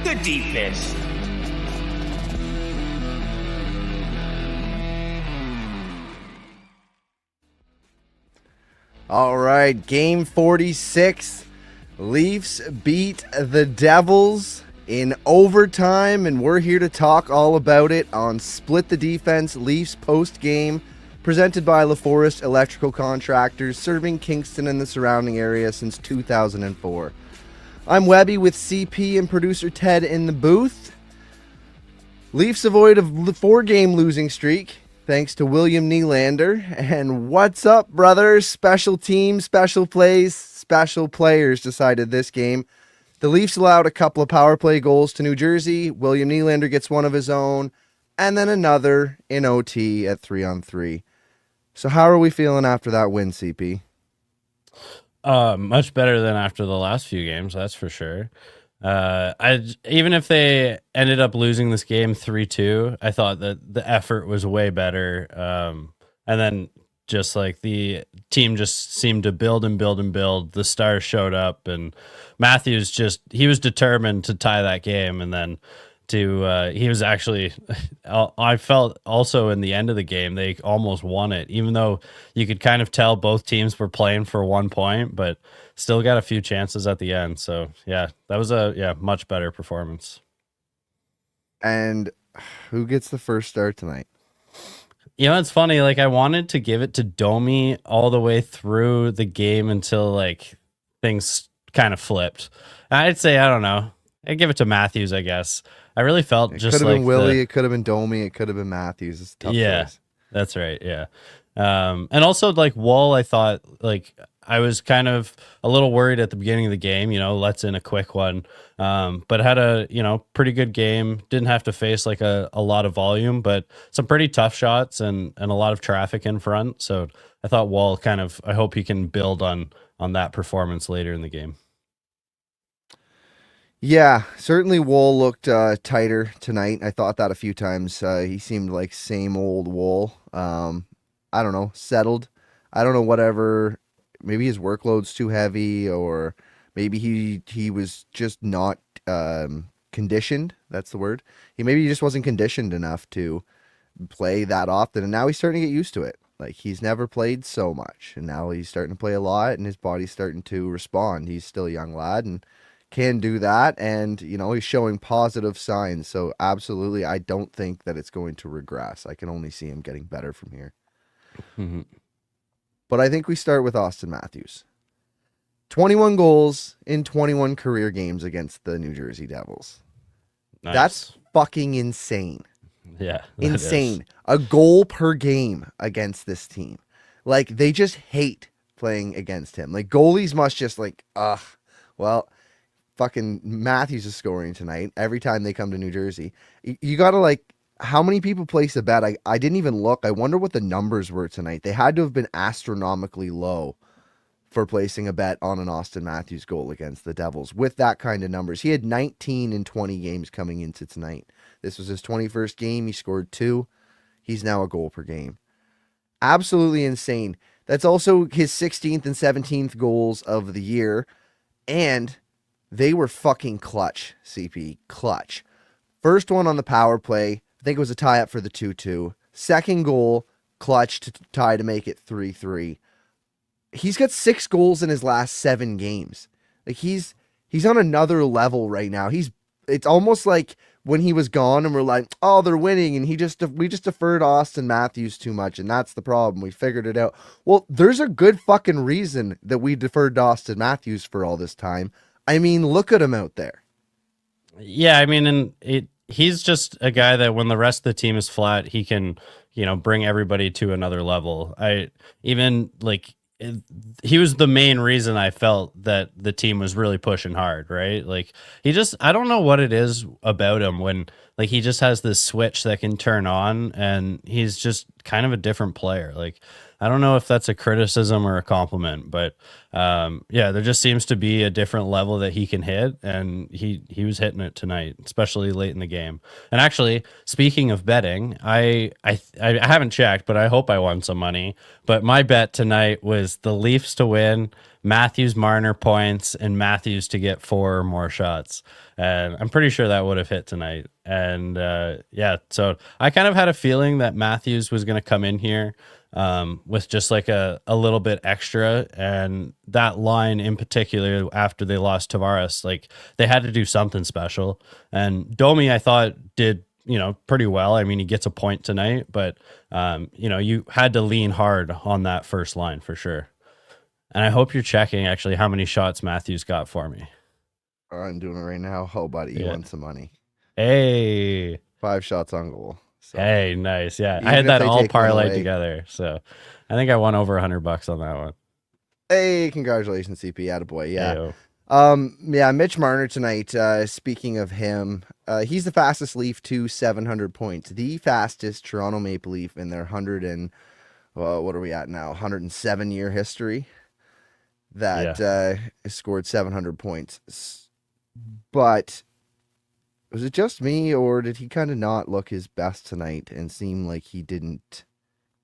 the deepest. All right, game 46. Leafs beat the Devils in overtime, and we're here to talk all about it on Split the Defense Leafs post-game, presented by Laforest Electrical Contractors, serving Kingston and the surrounding area since 2004. I'm Webby with CP and producer Ted in the booth. Leafs avoid a 4-game losing streak thanks to William Nylander. And what's up, brothers? Special teams, special plays, special players decided this game. The Leafs allowed a couple of power play goals to New Jersey. William Nylander gets one of his own, and then another in OT at 3-on-3. So how are we feeling after that win, CP? Much better than after the last few games, that's for sure. Even if they ended up losing this game 3-2, I thought that the effort was way better. And then just like the team just seemed to build and build and build. The stars showed up, and Matthews he was determined to tie that game. And then he was actually, I felt also in the end of the game, they almost won it, even though you could kind of tell both teams were playing for 1 point, but still got a few chances at the end. So yeah, that was a much better performance. And who gets the first start tonight? You know, it's funny. Like, I wanted to give it to Domi all the way through the game until like things kind of flipped. I'd say, I don't know, I'd give it to Matthews, I guess. I really felt It just could have like been Willie, it could have been Domi, it could have been Matthews. It's a tough choice. That's right. Yeah. And also like Wall, I thought like I was kind of a little worried at the beginning of the game, lets in a quick one, but had a, pretty good game. Didn't have to face like a lot of volume, but some pretty tough shots and a lot of traffic in front. So I thought Wall I hope he can build on that performance later in the game. Yeah, certainly Wool looked tighter tonight. I thought that a few times. He seemed like same old Wool. I don't know, settled. I don't know, whatever. Maybe his workload's too heavy, or maybe he was just not conditioned. That's the word. Maybe he just wasn't conditioned enough to play that often, and now he's starting to get used to it. Like, he's never played so much, and now he's starting to play a lot, and his body's starting to respond. He's still a young lad, and can do that, and he's showing positive signs. So absolutely, I don't think that it's going to regress. I can only see him getting better from here. Mm-hmm. But I think we start with Austin Matthews. 21 goals in 21 career games against the New Jersey Devils. Nice. That's fucking insane. Yeah, insane. A goal per game against this team. Like, they just hate playing against him. Like, goalies must just well, fucking Matthews is scoring tonight every time they come to New Jersey. You got to, how many people place a bet? I didn't even look. I wonder what the numbers were tonight. They had to have been astronomically low for placing a bet on an Austin Matthews goal against the Devils with that kind of numbers. He had 19 in 20 games coming into tonight. This was his 21st game. He scored 2. He's now a goal per game. Absolutely insane. That's also his 16th and 17th goals of the year. And they were fucking clutch, CP. Clutch. First one on the power play. I think it was a tie-up for the 2-2. Second goal, clutch to tie to make it 3-3. He's got 6 goals in his last 7 games. Like, he's on another level right now. It's almost like when he was gone and we're like, oh, they're winning, and we just deferred Austin Matthews too much, and that's the problem. We figured it out. Well, there's a good fucking reason that we deferred Austin Matthews for all this time. I mean, look at him out there. Yeah, I mean, he's just a guy that when the rest of the team is flat, he can, bring everybody to another level. He was the main reason I felt that the team was really pushing hard, right? Like, I don't know what it is about him when, like, he just has this switch that can turn on, and he's just kind of a different player. Like, I don't know if that's a criticism or a compliment, but yeah, there just seems to be a different level that he can hit, and he was hitting it tonight, especially late in the game. And actually, speaking of betting, I haven't checked, but I hope I won some money. But my bet tonight was the Leafs to win, Matthews Marner points, and Matthews to get 4 or more shots. And I'm pretty sure that would have hit tonight. And yeah, so I kind of had a feeling that Matthews was going to come in here with just like a little bit extra. And that line in particular, after they lost Tavares, like they had to do something special. And Domi, I thought, did, you know, pretty well. I mean, he gets a point tonight, but you know, you had to lean hard on that first line for sure. And I hope you're checking actually how many shots Matthews got for me. I'm doing it right now. Oh, buddy, you won some money. Hey, 5 shots on goal. So, hey, nice. Yeah, I had that all parlayed together, so I think I won over $100 on that one. Hey, congratulations, CP. Attaboy. Yeah. Ayo. Yeah, Mitch Marner tonight. Speaking of him, he's the fastest Leaf to 700 points. The fastest Toronto Maple Leaf in their 100 and what are we at now? 107-year history that has scored 700 points. But was it just me, or did he kind of not look his best tonight and seem like he didn't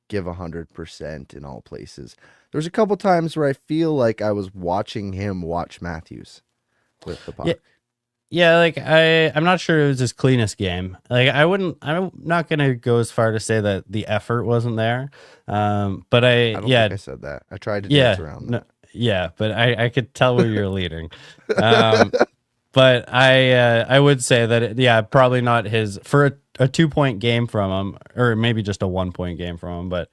give 100% in all places? There's a couple times where I feel like I was watching him watch Matthews with the puck. Yeah, like I'm not sure it was his cleanest game. Like I'm not gonna go as far to say that the effort wasn't there. But I don't think I said that. I tried to dance around that. Yeah, but I could tell where you're leading. But I would say that probably not his for a 2-point game from him, or maybe just a 1-point game from him. But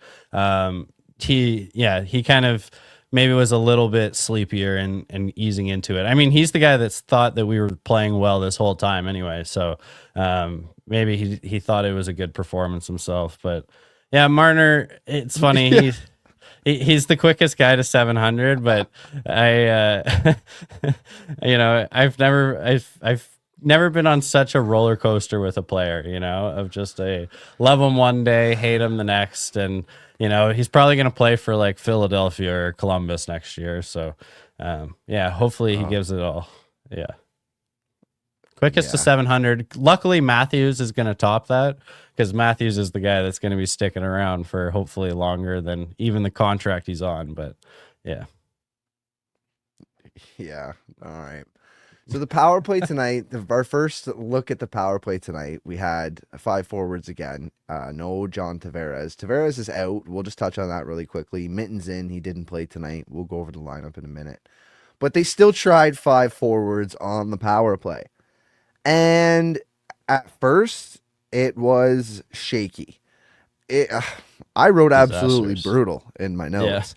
he kind of maybe was a little bit sleepier and easing into it. I mean, he's the guy that's thought that we were playing well this whole time anyway. So maybe he thought it was a good performance himself. But yeah, Marner, it's funny. He's the quickest guy to 700, but I, you know, I've never been on such a roller coaster with a player, you know, of just love him one day, hate him the next. And, you know, he's probably going to play for like Philadelphia or Columbus next year. So, yeah, hopefully he gives it all. Yeah. Quickest to 700. Luckily, Matthews is going to top that, because Matthews is the guy that's going to be sticking around for hopefully longer than even the contract he's on. But yeah. Yeah. All right. So the power play tonight, our first look at the power play tonight, we had 5 forwards again. No John Tavares. Tavares is out. We'll just touch on that really quickly. Mitten's in. He didn't play tonight. We'll go over the lineup in a minute. But they still tried 5 forwards on the power play. And at first, it was shaky. I wrote absolutely brutal in my notes.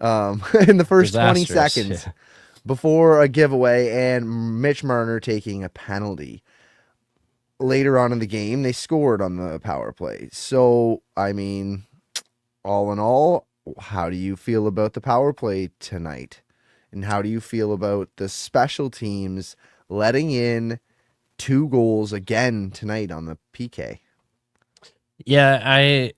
Yeah. In the first 20 seconds before a giveaway and Mitch Marner taking a penalty. Later on in the game, they scored on the power play. So, I mean, all in all, how do you feel about the power play tonight? And how do you feel about the special teams letting in 2 goals again tonight on the PK? Yeah, I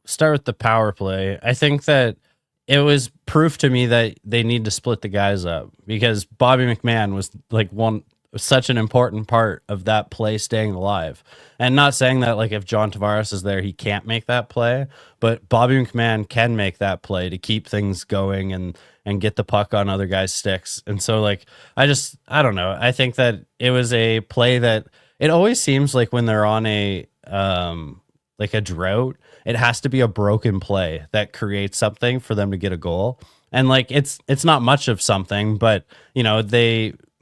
start with the power play. I think that it was proof to me that they need to split the guys up, because Bobby McMahon was like such an important part of that play staying alive. And not saying that like if John Tavares is there, he can't make that play, but Bobby McMahon can make that play to keep things going and get the puck on other guys' sticks. And so like, I don't know. I think that it was a play that it always seems like when they're on a drought, it has to be a broken play that creates something for them to get a goal. And like, it's not much of something, but you know,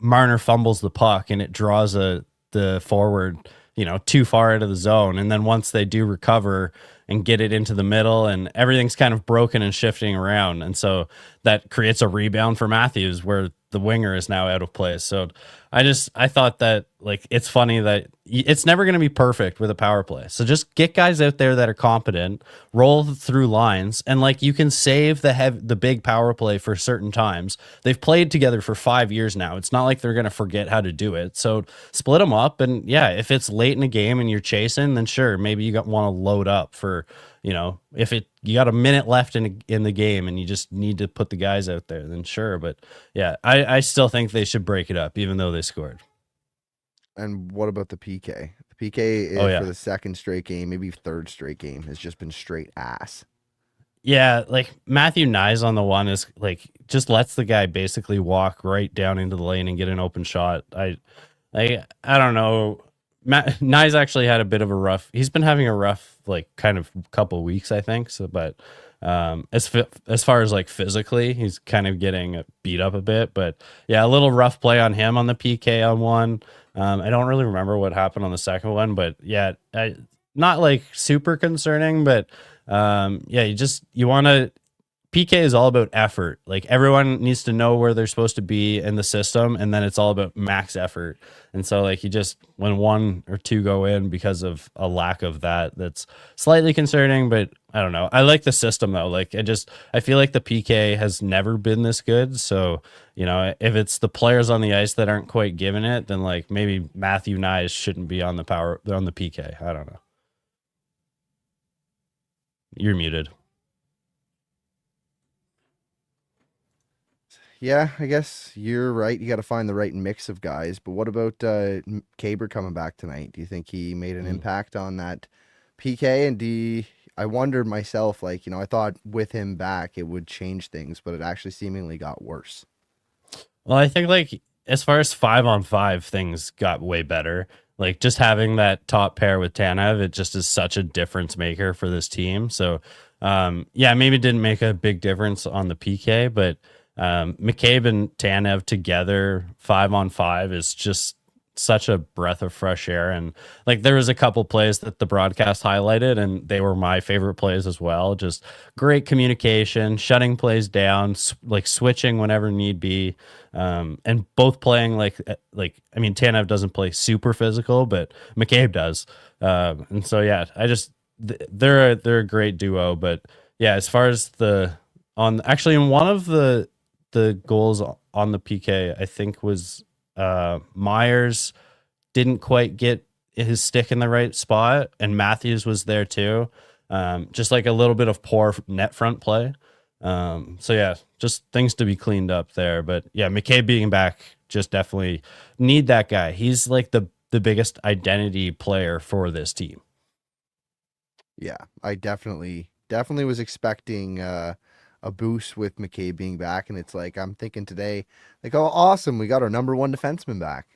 Marner fumbles the puck and it draws the forward, you know, too far out of the zone. And then once they do recover and get it into the middle, and everything's kind of broken and shifting around. And so that creates a rebound for Matthews where the winger is now out of place. So I thought that like it's funny that it's never going to be perfect with a power play. So just get guys out there that are competent, roll through lines, and like you can save the big power play for certain times. They've played together for 5 years now. It's not like they're going to forget how to do it. So split them up, and yeah, if it's late in a game and you're chasing, then sure, maybe you want to load up for, if you got a minute left in the game and you just need to put the guys out there, then sure. But yeah, I still think they should break it up, even though they scored. And what about the PK? The PK is for the second straight game, maybe third straight game, has just been straight ass. Yeah, like Matthew Nyes on the one is like just lets the guy basically walk right down into the lane and get an open shot. I don't know. Nyes actually had a bit of a rough. He's been having a rough like kind of couple weeks, I think. So, but as far as like physically, he's kind of getting beat up a bit. But yeah, a little rough play on him on the PK on one. I don't really remember what happened on the second one, but yeah, not like super concerning, but yeah, you want to. PK is all about effort. Like everyone needs to know where they're supposed to be in the system, and then it's all about max effort. And so like when one or two go in because of a lack of that, that's slightly concerning, but I don't know. I like the system though. Like I feel like the PK has never been this good. So, if it's the players on the ice that aren't quite giving it, then like maybe Matthew Nyes shouldn't be on the PK. I don't know. You're muted. Yeah, I guess you're right. You got to find the right mix of guys. But what about Caber coming back tonight? Do you think he made an impact on that PK? And I wondered myself, like, I thought with him back it would change things, but it actually seemingly got worse. Well, I think like as far as 5-on-5, things got way better. Like just having that top pair with Tanev, it just is such a difference maker for this team. So, yeah, maybe it didn't make a big difference on the PK, but McCabe and Tanev together 5-on-5 is just such a breath of fresh air. And like there was a couple plays that the broadcast highlighted, and they were my favorite plays as well. Just great communication, shutting plays down, like switching whenever need be, and both playing like I mean Tanev doesn't play super physical, but McCabe does, and so yeah, they're a great duo. But yeah, as far as actually in one of the goals on the PK, I think was Myers didn't quite get his stick in the right spot, and Matthews was there too. Just like a little bit of poor net front play. So yeah, just things to be cleaned up there. But yeah, McCabe being back, just definitely need that guy. He's like the biggest identity player for this team. Yeah, I definitely was expecting a boost with McCabe being back, and it's like I'm thinking today, like, oh, awesome, we got our number one defenseman back,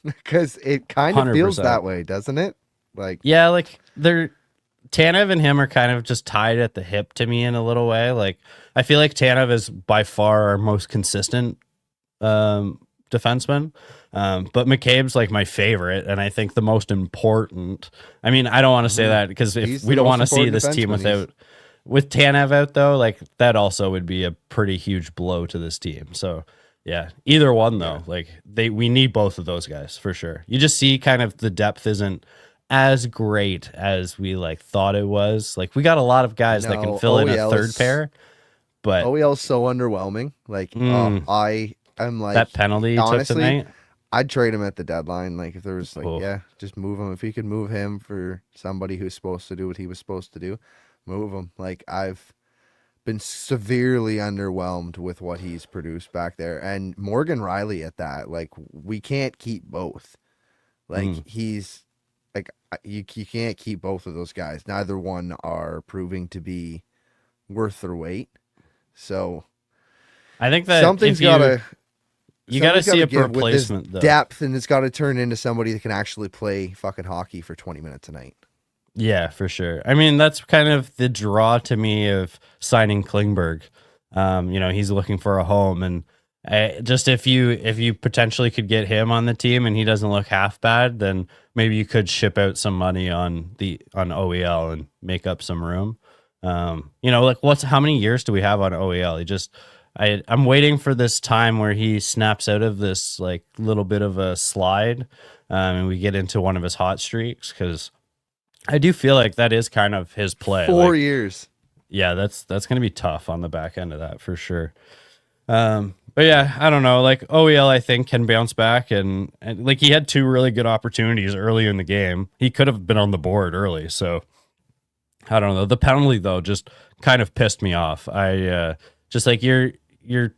because it kind of 100%. Feels that way, doesn't it? Like, yeah, like Tanev and him are kind of just tied at the hip to me in a little way. Like, I feel like Tanev is by far our most consistent defenseman, but McCabe's like my favorite, and I think the most important. I mean, I don't want to say that because if we don't want to see this team with Tanev out, though, like that also would be a pretty huge blow to this team. So yeah, either one though, like we need both of those guys for sure. You just see kind of the depth isn't as great as we like thought it was. Like we got a lot of guys that can fill in a third pair, but OEL's so underwhelming. Like I'm like that penalty he took tonight. I'd trade him at the deadline. Like if there was like, yeah, just move him. If you could move him for somebody who's supposed to do what he was supposed to do, move him. Like I've been severely underwhelmed with what he's produced back there, and Morgan Riley at that. Like we can't keep both. Like he's like you can't keep both of those guys. Neither one are proving to be worth their weight. So I think that something's gotta. You got to see a replacement though. Depth, and it's got to turn into somebody that can actually play fucking hockey for 20 minutes a night. Yeah, for sure. I mean, that's kind of the draw to me of signing Klingberg. He's looking for a home, and just if you potentially could get him on the team and he doesn't look half bad, then maybe you could ship out some money on OEL and make up some room. Like how many years do we have on OEL? He just I'm waiting for this time where he snaps out of this like little bit of a slide, and we get into one of his hot streaks, because I do feel like that is kind of his play. 4 years. Yeah, that's gonna be tough on the back end of that for sure. But yeah, I don't know. Like OEL, I think can bounce back, and like he had two really good opportunities early in the game. He could have been on the board early, so I don't know. The penalty though just kind of pissed me off. I just like you're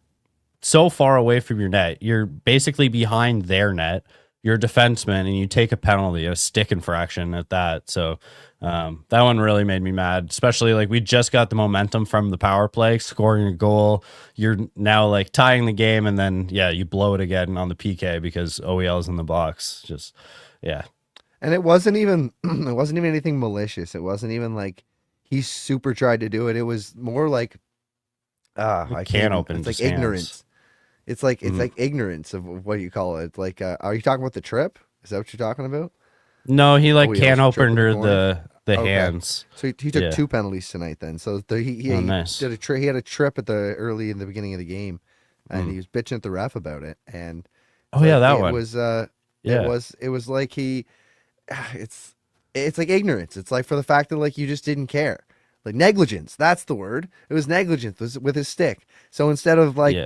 so far away from your net. You're basically behind their net. You're a defenseman, and you take a penalty, a stick infraction at that. So that one really made me mad, especially like we just got the momentum from the power play, scoring a goal. You're now like tying the game, and then yeah, you blow it again on the PK because OEL is in the box. Just yeah. And it wasn't even anything malicious. It wasn't even like he super tried to do it. It was more like I can't open. It's like ignorance. It's like ignorance of what you call it. It's like are you talking about the trip? Is that what you're talking about? No, he like can't open under the hands. So he took 2 penalties tonight then. So nice. He did he had a trip early in the beginning of the game, and he was bitching at the ref about it. And it was like it's like ignorance. It's like for the fact that like you just didn't care. Like negligence, that's the word. It was negligence with his stick. So instead of like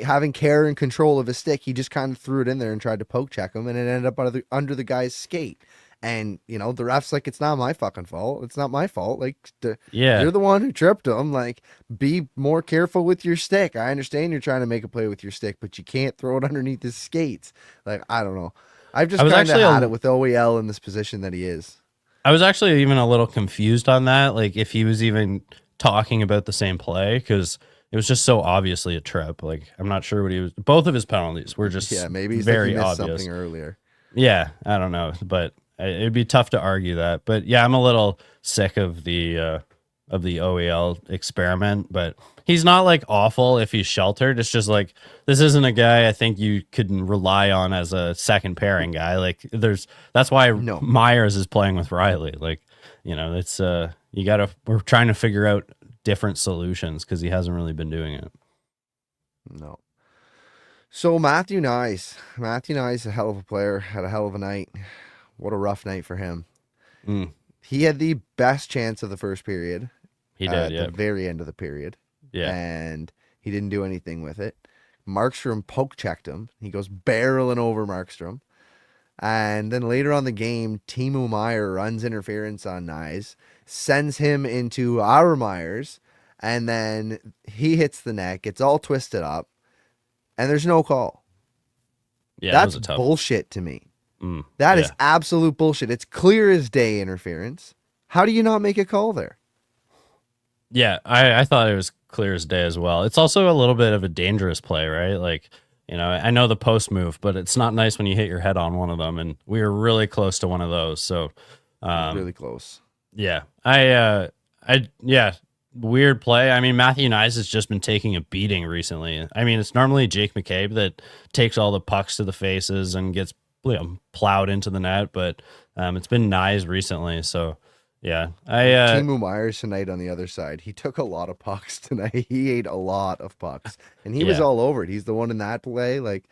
having care and control of his stick, he just kind of threw it in there and tried to poke check him, and it ended up under the guy's skate. And you know the ref's like, it's not my fucking fault. It's not my fault. Like you're the one who tripped him. Like be more careful with your stick. I understand you're trying to make a play with your stick, but you can't throw it underneath his skates. Like I don't know. I've just kind of had it with OEL in this position that he is. I was actually even a little confused on that, like if he was even talking about the same play, because it was just so obviously a trip. Like I'm not sure what he was. Both of his penalties were just maybe he's very missed obvious. Something earlier. Yeah, I don't know, but it'd be tough to argue that. But yeah, I'm a little sick of the OEL experiment, but he's not like awful if he's sheltered. It's just like this isn't a guy I think you could rely on as a second pairing guy. Like that's why Myers is playing with Riley. Like, you know, it's we're trying to figure out different solutions because he hasn't really been doing it. No. So Matthew Nyes, a hell of a player, had a hell of a night. What a rough night for him. He had the best chance of the first period. He did, at the very end of the period. Yeah. And he didn't do anything with it. Markstrom poke checked him. He goes barreling over Markstrom. And then later on the game, Timo Meier runs interference on Nyes, sends him into our Myers, and then he hits the net, gets all twisted up, and there's no call. Yeah, that's bullshit to me. That is absolute bullshit. It's clear as day interference. How do you not make a call there? Yeah, I thought it was clear as day as well. It's also a little bit of a dangerous play, right? Like, you know, I know the post move, but it's not nice when you hit your head on one of them, and we were really close to one of those. So, really close. Yeah, weird play. I mean, Matthew Nyes has just been taking a beating recently. I mean, it's normally Jake McCabe that takes all the pucks to the faces and gets plowed into the net, but it's been Nyes recently. So yeah, Timo Myers tonight on the other side. He took a lot of pucks tonight. He ate a lot of pucks, and he was all over it. He's the one in that play. Like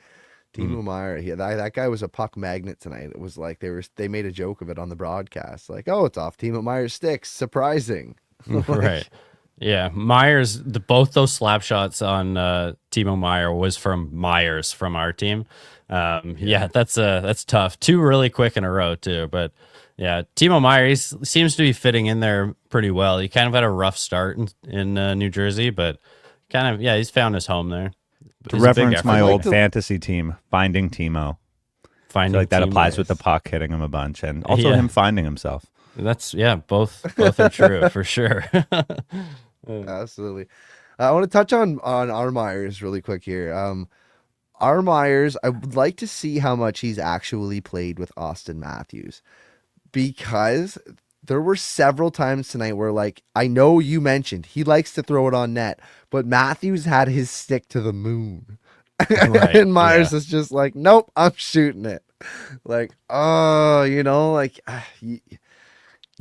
Timo Meier, that guy was a puck magnet tonight. It was like they made a joke of it on the broadcast. Like, oh, it's off Timo Meier's sticks. Surprising, right? Yeah, Myers. Both those slap shots on Timo Meier was from Myers from our team. Yeah, that's tough. 2 really quick in a row too, but. Yeah, Timo Meier seems to be fitting in there pretty well. He kind of had a rough start in New Jersey, but kind of, he's found his home there. To reference my old fantasy team, Finding Timo. I feel like that applies with the puck hitting him a bunch, and also him finding himself. That's, both are true for sure. Absolutely. I want to touch on our Myers really quick here. Our Myers, I would like to see how much he's actually played with Austin Matthews. Because there were several times tonight where, like, I know you mentioned he likes to throw it on net, but Matthews had his stick to the moon. Right, and Myers is just like, nope, I'm shooting it. Like, oh, you know, like,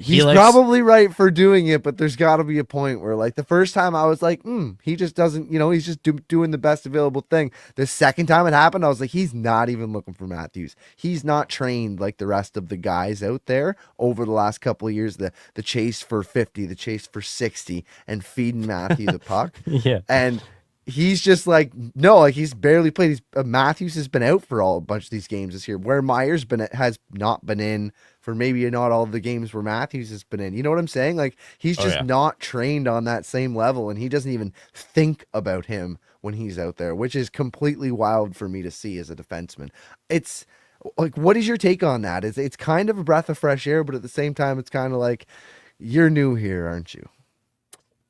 He's probably right for doing it, but there's got to be a point where, like, the first time I was like, he just doesn't, he's just doing the best available thing. The second time it happened, I was like, he's not even looking for Matthews. He's not trained like the rest of the guys out there over the last couple of years, the chase for 50, the chase for 60, and feeding Matthew the puck. Yeah. And he's just like, no, like he's barely played. Matthews has been out for a bunch of these games this year, where Myers has not been in for maybe not all of the games where Matthews has been in. You know what I'm saying? Like, he's just not trained on that same level, and he doesn't even think about him when he's out there, which is completely wild for me to see as a defenseman. It's like, what is your take on that? It's kind of a breath of fresh air, but at the same time, it's kind of like, you're new here, aren't you?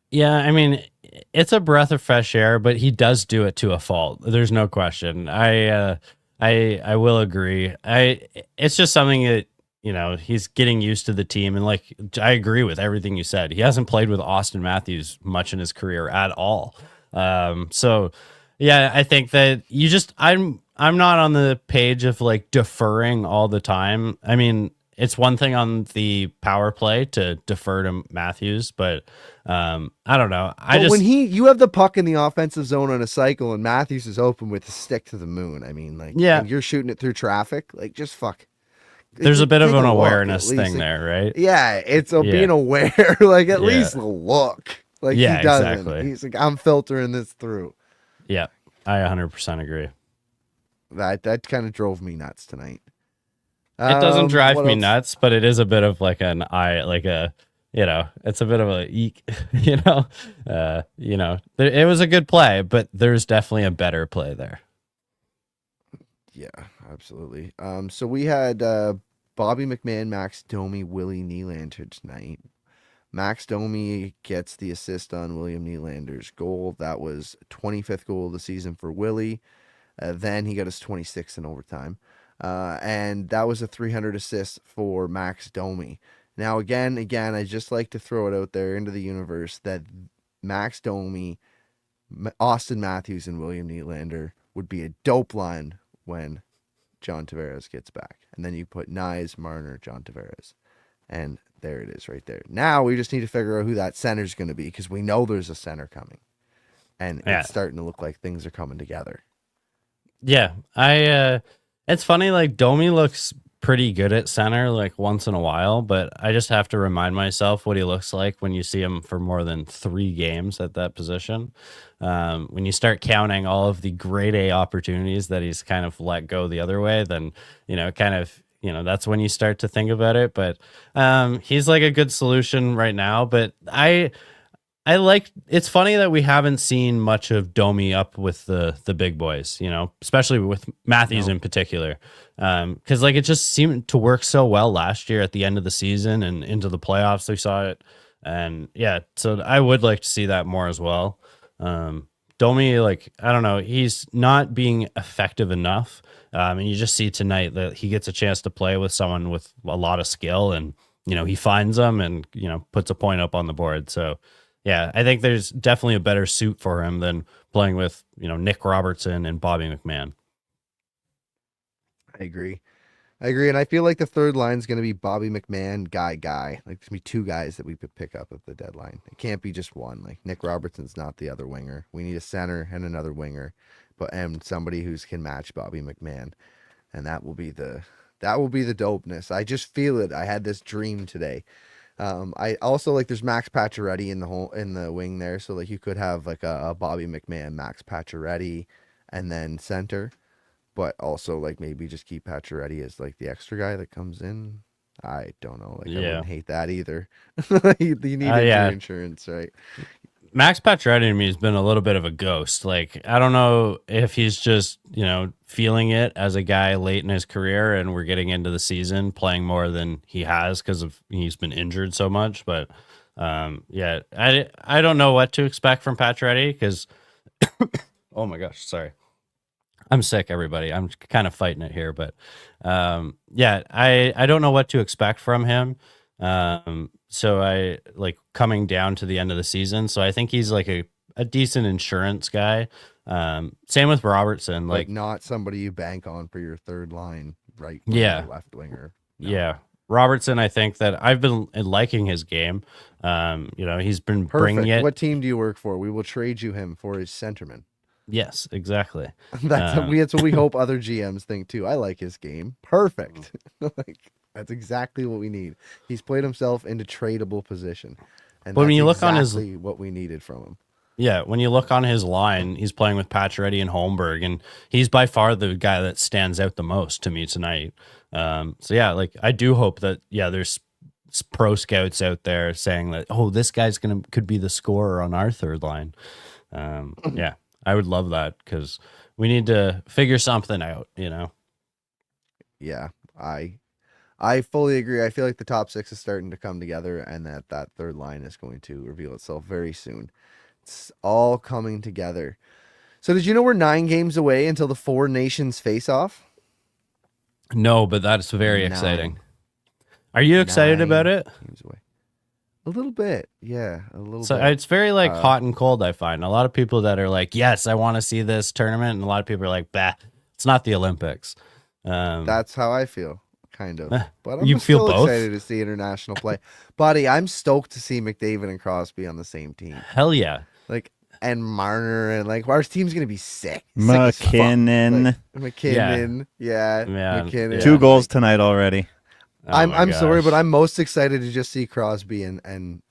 Yeah, I mean, it's a breath of fresh air, but he does do it to a fault. There's no question. I will agree. It's just something that, he's getting used to the team. And like, I agree with everything you said. He hasn't played with Austin Matthews much in his career at all. So yeah, I think that I'm not on the page of like deferring all the time. I mean, it's one thing on the power play to defer to Matthews, but I don't know. When you have the puck in the offensive zone on a cycle and Matthews is open with a stick to the moon, I mean, like, and you're shooting it through traffic, like, just fuck. There's a bit of an awareness thing there, right? Yeah, it's being aware, like, at least look. Like, he doesn't. Exactly. He's like, I'm filtering this through. Yeah, I 100% agree. That kind of drove me nuts tonight. It doesn't drive me nuts, but it is a bit of like it's a bit of a eek, it was a good play, but there's definitely a better play there. Yeah, absolutely. So we had Bobby McMahon, Max Domi, Willie Nylander tonight. Max Domi gets the assist on William Nylander's goal. That was 25th goal of the season for Willie. Then he got his 26th in overtime. And that was a 300 assist for Max Domi. Now, again, I just like to throw it out there into the universe that Max Domi, Austin Matthews, and William Nylander would be a dope line when John Tavares gets back. And then you put Nyes, Marner, John Tavares. And there it is right there. Now we just need to figure out who that center's going to be, because we know there's a center coming. And it's starting to look like things are coming together. Yeah, it's funny, like, Domi looks pretty good at center, like, once in a while, but I just have to remind myself what he looks like when you see him for more than 3 games at that position. When you start counting all of the grade A opportunities that he's kind of let go the other way, then, that's when you start to think about it. But he's like a good solution right now, but it's funny that we haven't seen much of Domi up with the big boys, especially with Matthews in particular. Because like, it just seemed to work so well last year at the end of the season and into the playoffs. We saw it. And yeah, so I would like to see that more as well. Domi, like, I don't know, he's not being effective enough. And you just see tonight that he gets a chance to play with someone with a lot of skill, and, he finds them and, puts a point up on the board. So yeah, I think there's definitely a better suit for him than playing with, Nick Robertson and Bobby McMahon. I agree. And I feel like the third line is going to be Bobby McMahon, guy. Like, there's going to be 2 guys that we could pick up at the deadline. It can't be just one. Like, Nick Robertson's not the other winger. We need a center and another winger, and somebody who can match Bobby McMahon. And that will be the dopeness. I just feel it. I had this dream today. I also, like, there's Max Pacioretty in the wing there, so like you could have like a Bobby McMahon, Max Pacioretty, and then center, but also like maybe just keep Pacioretty as like the extra guy that comes in. I don't know, like, I wouldn't hate that either. You need insurance, right? Max Pacioretty to me has been a little bit of a ghost. Like, I don't know if he's just, feeling it as a guy late in his career, and we're getting into the season playing more than he has because he's been injured so much. But I don't know what to expect from Pacioretty because, oh my gosh, sorry. I'm sick, everybody. I'm kind of fighting it here, but I don't know what to expect from him. So I like coming down to the end of the season. So I think he's like a decent insurance guy. Same with Robertson, like not somebody you bank on for your third line, right? Winger, left winger. No. Yeah. Robertson, I think that I've been liking his game. He's been bringing it. What team do you work for? We will trade you him for his centerman. Yes, exactly. That's what we hope other GMs think too. I like his game. Perfect. That's exactly what we need. He's played himself into tradable position. And but when you look exactly on his, what we needed from him. Yeah, when you look on his line, he's playing with Pacioretty and Holmberg, and he's by far the guy that stands out the most to me tonight. I do hope that there's pro scouts out there saying that this guy's could be the scorer on our third line. I would love that because we need to figure something out. Yeah, I fully agree. I feel like the top six is starting to come together, and that third line is going to reveal itself very soon. It's all coming together. So did you know we're 9 games away until the 4 nations face off? No, but that's very exciting. Are you excited about it? Games away. A little bit. Yeah, a little bit. So it's very hot and cold, I find. A lot of people that are like, yes, I want to see this tournament. And a lot of people are like, bah, it's not the Olympics. That's how I feel. Kind of, but I'm you still feel both? excited to see international play. Buddy, I'm stoked to see McDavid and Crosby on the same team. Hell yeah! And Marner and our team's gonna be sick. McKinnon, McKinnon, yeah. McKinnon. 2 goals tonight already. I'm sorry, but I'm most excited to just see Crosby and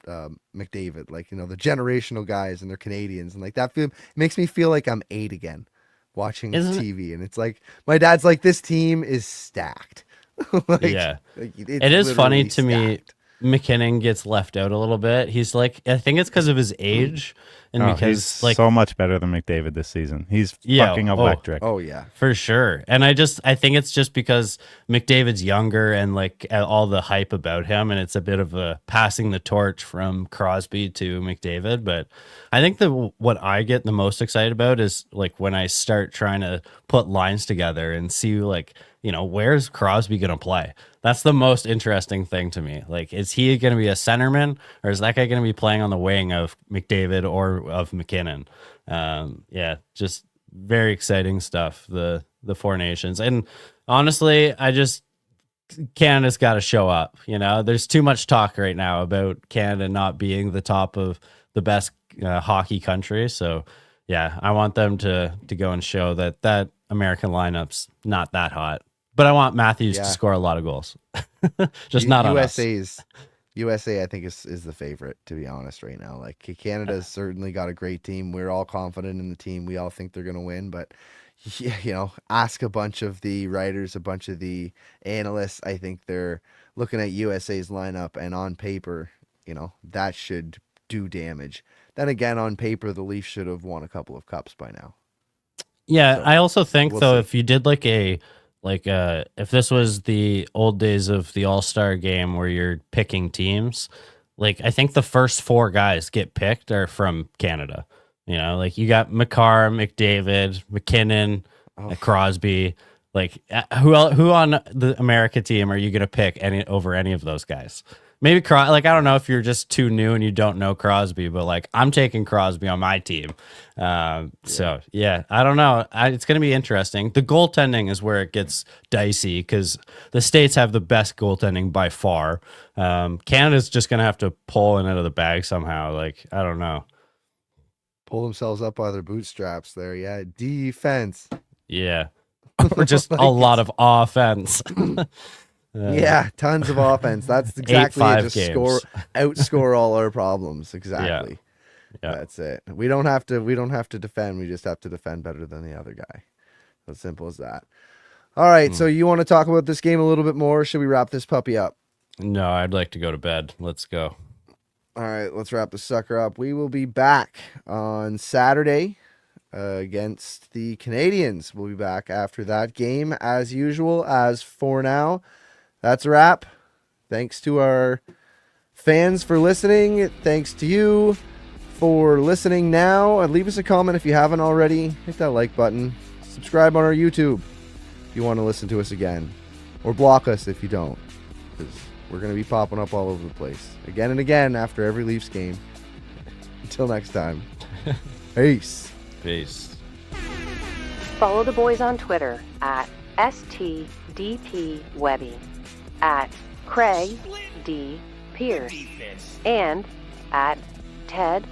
McDavid, the generational guys, and they're Canadians, and that makes me feel like I'm 8 again, watching TV, and it's like my dad's like, this team is stacked. It is funny to me. McKinnon gets left out a little bit. He's I think it's because of his age, and because he's so much better than McDavid this season. He's fucking electric. Oh yeah, for sure. And I think it's just because McDavid's younger and all the hype about him, and it's a bit of a passing the torch from Crosby to McDavid. But I think what I get the most excited about is when I start trying to put lines together and see where's Crosby going to play? That's the most interesting thing to me. Is he going to be a centerman, or is that guy going to be playing on the wing of McDavid or of McKinnon? Just very exciting stuff, the 4 nations. And honestly, Canada's got to show up. There's too much talk right now about Canada not being the top of the best hockey country. So, I want them to go and show that American lineup's not that hot. But I want Matthews to score a lot of goals. Just not on us. USA, I think, is the favorite, to be honest, right now. Canada's certainly got a great team. We're all confident in the team. We all think they're going to win. But, ask a bunch of the writers, a bunch of the analysts. I think they're looking at USA's lineup, and on paper, that should do damage. Then again, on paper, the Leafs should have won a couple of cups by now. Yeah, so I also think, if you did if this was the old days of the All-Star game where you're picking teams, I think the first 4 guys get picked are from Canada. You got Makar, McDavid, McKinnon, Crosby. Who on the America team are you going to pick over any of those guys? Maybe I don't know if you're just too new and you don't know Crosby, but I'm taking Crosby on my team. So I don't know. It's going to be interesting. The goaltending is where it gets dicey because the States have the best goaltending by far. Canada's just going to have to pull it out of the bag somehow. I don't know. Pull themselves up by their bootstraps there. Yeah. Defense. Yeah. Or just a lot of offense. Tons of offense. That's exactly it. Just outscore all our problems. Exactly. Yeah. That's it. We don't have to defend. We just have to defend better than the other guy. As simple as that. All right. So you want to talk about this game a little bit more? Or should we wrap this puppy up? No, I'd like to go to bed. Let's go. All right. Let's wrap the sucker up. We will be back on Saturday against the Canadians. We'll be back after that game as usual. As for now, that's a wrap. Thanks to our fans for listening. Thanks to you for listening now. And leave us a comment if you haven't already. Hit that like button. Subscribe on our YouTube if you want to listen to us again. Or block us if you don't. Because we're going to be popping up all over the place. Again and again after every Leafs game. Until next time. Peace. Peace. Follow the boys on Twitter at STDPWebby, at Craig D. Pearce, and at Ted_is_show.